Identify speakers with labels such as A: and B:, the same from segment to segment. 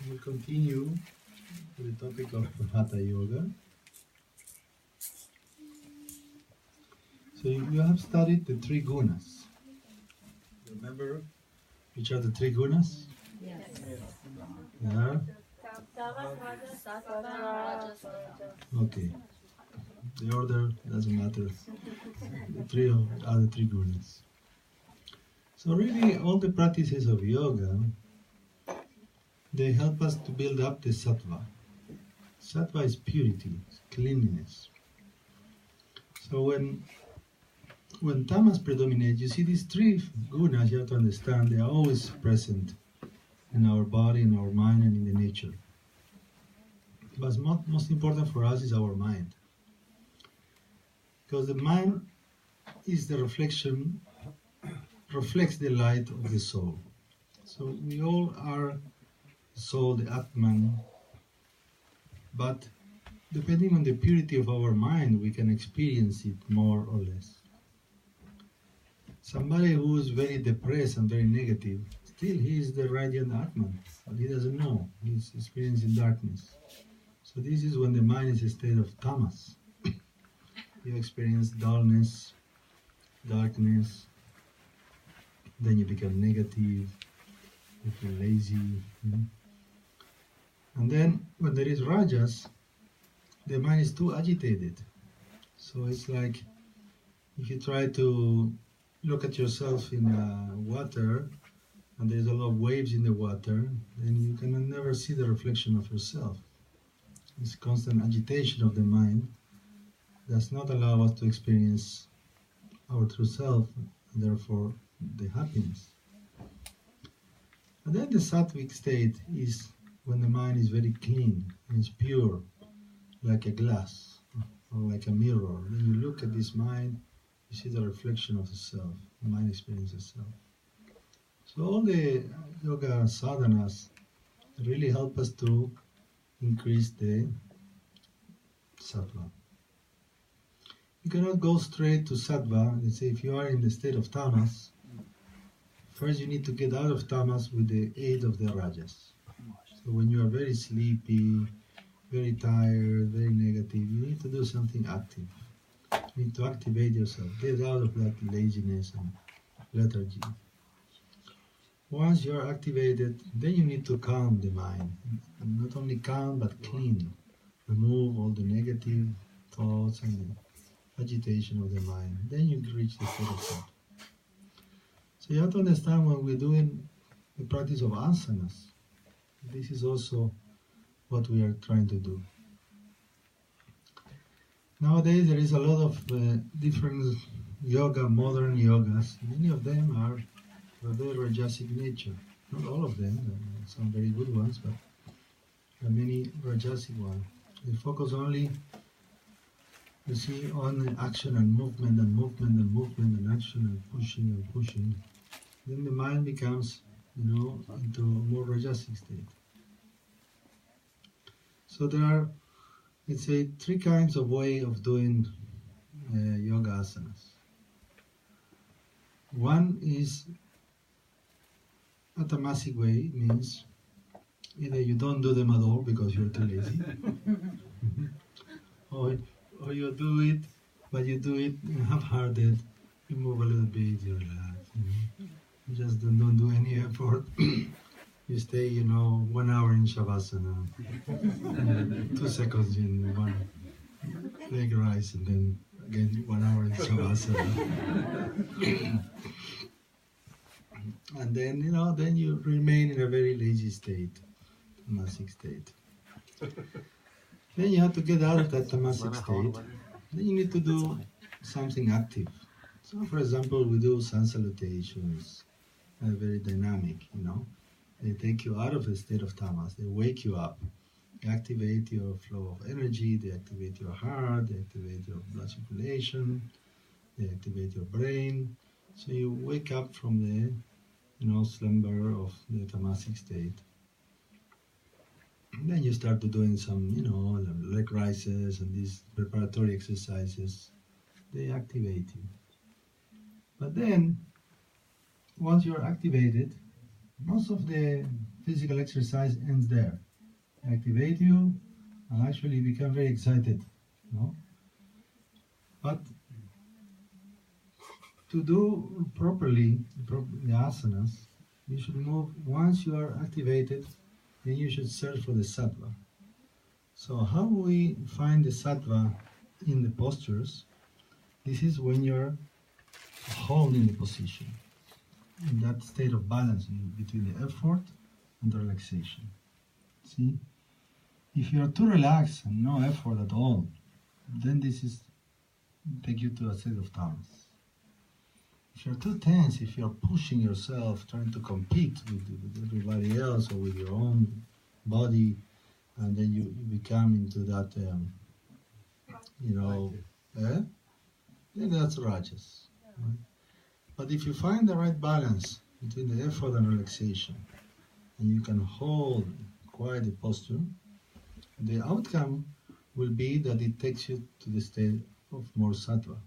A: We'll continue with the topic of Hatha Yoga. So you have studied the three gunas. Remember which are the three gunas?
B: Yes.
A: Yeah? Okay. The order doesn't matter. The three are the three gunas. So really all the practices of yoga, they help us to build up the sattva. Sattva is purity, cleanliness. So when tamas predominate, you see these three gunas, you have to understand, they are always present in our body, in our mind, and in the nature. But most important for us is our mind. Because the mind is the reflects the light of the soul. So we all are the soul, the Atman, but depending on the purity of our mind, we can experience it more or less. Somebody who is very depressed and very negative, still he is the radiant Atman, but he doesn't know, he's experiencing darkness. So this is when the mind is a state of tamas. You experience dullness, darkness, then you become negative, you feel lazy. And then when there is rajas, the mind is too agitated. So it's like if you try to look at yourself in water and there's a lot of waves in the water, then you can never see the reflection of yourself. This constant agitation of the mind does not allow us to experience our true self, and therefore the happiness. And then the sattvic state is when the mind is very clean and it's pure, like a glass or like a mirror. When you look at this mind, you see the reflection of the self, the mind experiences self. So all the yoga sadhanas really help us to increase the sattva. You cannot go straight to sattva. Let's say if you are in the state of tamas, first you need to get out of tamas with the aid of the rajas. So when you are very sleepy, very tired, very negative, you need to do something active. You need to activate yourself, get out of that laziness and lethargy. Once you are activated, then you need to calm the mind. And not only calm, but clean. Remove all the negative thoughts and the agitation of the mind. Then you reach the state of thought. So you have to understand when we're doing the practice of asanas, this is also what we are trying to do. Nowadays there is a lot of different yoga, modern yogas. Many of them are of a very rajasic nature. Not all of them, there are some very good ones, but there are many rajasic ones. They focus only, you see, on action and movement and movement and movement and action and pushing. Then the mind becomes, into a more rajasic state. So there are, let's say, three kinds of way of doing yoga asanas. One is a tamasic way, means either you don't do them at all because you're too lazy, or you do it, but you do it half-hearted, you move a little bit, you relax, you just don't do any effort. You stay, 1 hour in Shavasana, 2 seconds in one leg rise, and then again 1 hour in Shavasana. And then, then you remain in a very lazy state, tamasic state. Then you have to get out of that tamasic state. Then you need to do something active. So, for example, we do sun salutations, very dynamic, They take you out of a state of tamas. They wake you up. They activate your flow of energy. They activate your heart. They activate your blood circulation. They activate your brain. So you wake up from the, slumber of the tamasic state. And then you start to doing some, leg rises and these preparatory exercises. They activate you. But then, once you're activated, most of the physical exercise ends there. Activate you and actually become very excited. No? But to do properly the asanas, you should move, once you are activated, then you should search for the sattva. So how we find the sattva in the postures? This is when you're holding the position, in that state of balance between the effort and the relaxation. See? If you are too relaxed and no effort at all, then this is take you to a state of tamas. If you're too tense, if you're pushing yourself, trying to compete with everybody else or with your own body, and then you become into that, then that's rajas. Right? But if you find the right balance between the effort and relaxation, and you can hold quite the posture, the outcome will be that it takes you to the state of more sattva.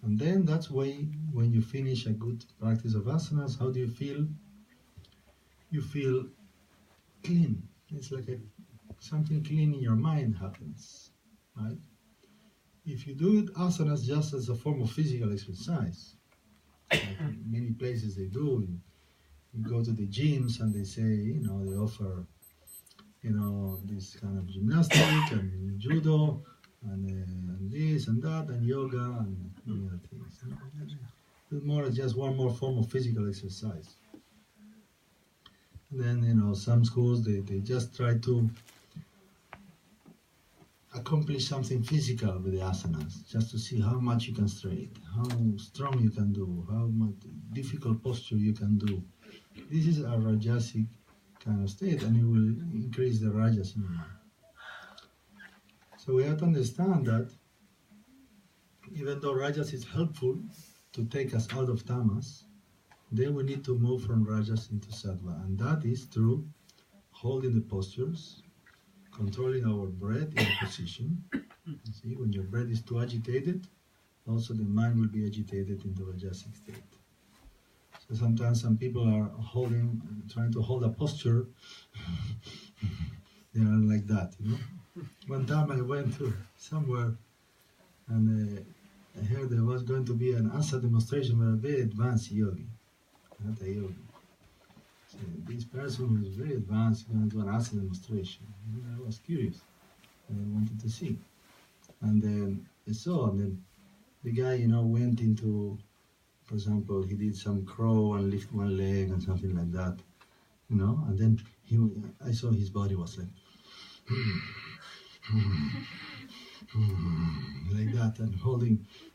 A: And then that's why when you finish a good practice of asanas, how do you feel? You feel clean. It's like something clean in your mind happens, right? If you do it asanas just as a form of physical exercise, like many places they do, you go to the gyms and they say, they offer, this kind of gymnastic and judo and this and that and yoga and many other things. It's more just one more form of physical exercise. And then, some schools, they just try to accomplish something physical with the asanas, just to see how much you can straight, how strong you can do, how much difficult posture you can do. This is a rajasic kind of state, and it will increase the rajas in your mind. So we have to understand that even though rajas is helpful to take us out of tamas, then we need to move from rajas into sattva, and that is through holding the postures, controlling our breath in the position. See, when your breath is too agitated, also the mind will be agitated in the rajasic state. So sometimes some people are trying to hold a posture, like that, One time I went to somewhere and I heard there was going to be an asa demonstration by a very advanced yogi, not a yogi. So this person who is very advanced going to do an asa demonstration. I was curious. I wanted to see. And then I saw, and then the guy, went into, for example, he did some crow and lift one leg and something like that, and then I saw his body was like, like that, and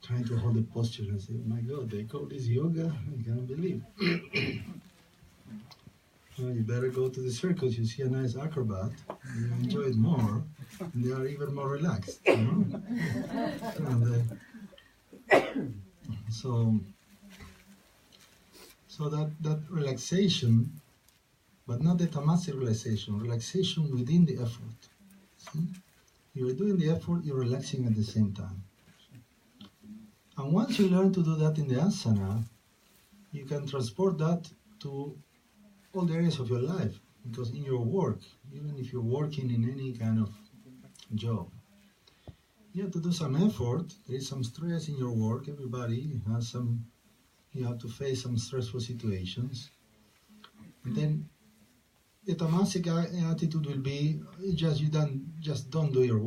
A: trying to hold the posture. And I said, my God, they call this yoga? I can't believe. Well, you better go to the circus, you see a nice acrobat, you enjoy it more, and they are even more relaxed, And, so that relaxation, but not the tamasic relaxation within the effort. See? You're doing the effort, you're relaxing at the same time. And once you learn to do that in the asana, you can transport that to all the areas of your life. Because in your work, even if you're working in any kind of job, you have to do some effort. There is some stress in your work. Everybody has you have to face some stressful situations. And then the tamasic attitude will be, you don't do your work.